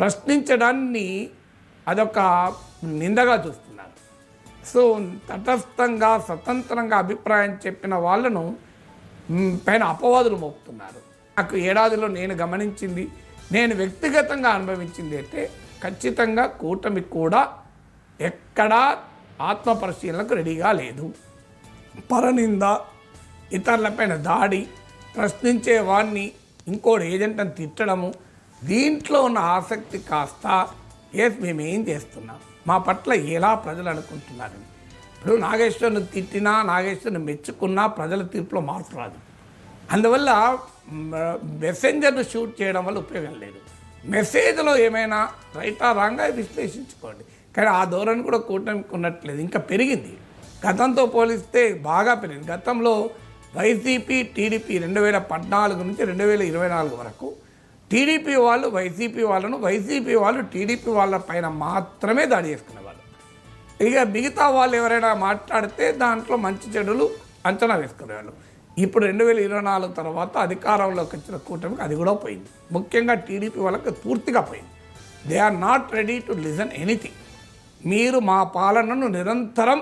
ప్రశ్నించడాన్ని అదొక నిందగా చూస్తున్నారు. సో తటస్థంగా స్వతంత్రంగా అభిప్రాయం చెప్పిన వాళ్ళను పైన అపవాదులు మోపుతున్నారు. నాకు ఏడాదిలో నేను గమనించింది, నేను వ్యక్తిగతంగా అనుభవించింది అయితే ఖచ్చితంగా కూటమి కూడా ఎక్కడా ఆత్మపరిశీలనకు రెడీగా లేదు. పరనింద, ఇతరులపైన దాడి, ప్రశ్నించే వాడిని ఇంకోటి ఏజెంట్ అని తిట్టడము, దీంట్లో ఉన్న ఆసక్తి కాస్త మేము ఏం చేస్తున్నాం, మా పట్ల ఎలా ప్రజలు అనుకుంటున్నారని. ఇప్పుడు నాగేశ్వరుని తిట్టినా, నాగేశ్వరుని మెచ్చుకున్నా ప్రజల తీర్పులో మార్పు రాదు. అందువల్ల మెసెంజర్ను షూట్ చేయడం వల్ల ఉపయోగం లేదు. మెసేజ్లో ఏమైనా రైటా రాంగా విశ్లేషించుకోండి. కానీ ఆ ధోరణి కూడా కూటమికి ఉన్నట్లేదు, ఇంకా పెరిగింది. గతంతో పోలిస్తే బాగా పెరిగింది. గతంలో వైసీపీ టీడీపీ 2014 నుంచి 2024 వరకు టీడీపీ వాళ్ళు వైసీపీ వాళ్ళను, వైసీపీ వాళ్ళు టీడీపీ వాళ్ళ పైన మాత్రమే దాడి చేసుకునేవాళ్ళు. ఇక మిగతా వాళ్ళు ఎవరైనా మాట్లాడితే దాంట్లో మంచి చెడులు అంచనా వేసుకునేవాళ్ళు. ఇప్పుడు 2024 తర్వాత అధికారంలోకి వచ్చిన కూటమికి అది కూడా పోయింది. ముఖ్యంగా టీడీపీ వాళ్ళకి పూర్తిగా పోయింది. They are not ready to listen anything. మీరు మా పాలనను నిరంతరం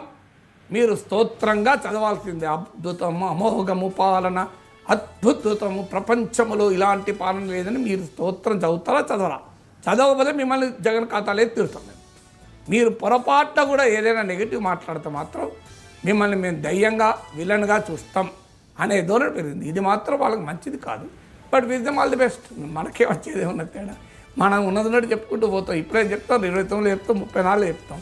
మీరు స్తోత్రంగా చదవాల్సిందే. అద్భుతము, అమోఘము పాలన, అద్భుతము, ప్రపంచంలో ఇలాంటి పాలన లేదని మీరు స్తోత్రం చదువుతారా చదవరా? చదవకపోతే మిమ్మల్ని జగన్ ఖాతాలో తీరుతాం. మీరు పొరపాటున కూడా ఏదైనా నెగిటివ్ మాట్లాడితే మాత్రం మిమ్మల్ని మేము దయ్యంగా, విలన్గా చూస్తాం అనే ధోరణి పెరిగింది. ఇది మాత్రం వాళ్ళకి మంచిది కాదు. బట్ విజయం ఆల్ ది బెస్ట్. మనకే వచ్చేది ఏమన్నా తేడా? మనం ఉన్నది చెప్పుకుంటూ పోతాం. ఇప్పుడే చెప్తాం, 29 చెప్తాం, 34 చెప్తాం.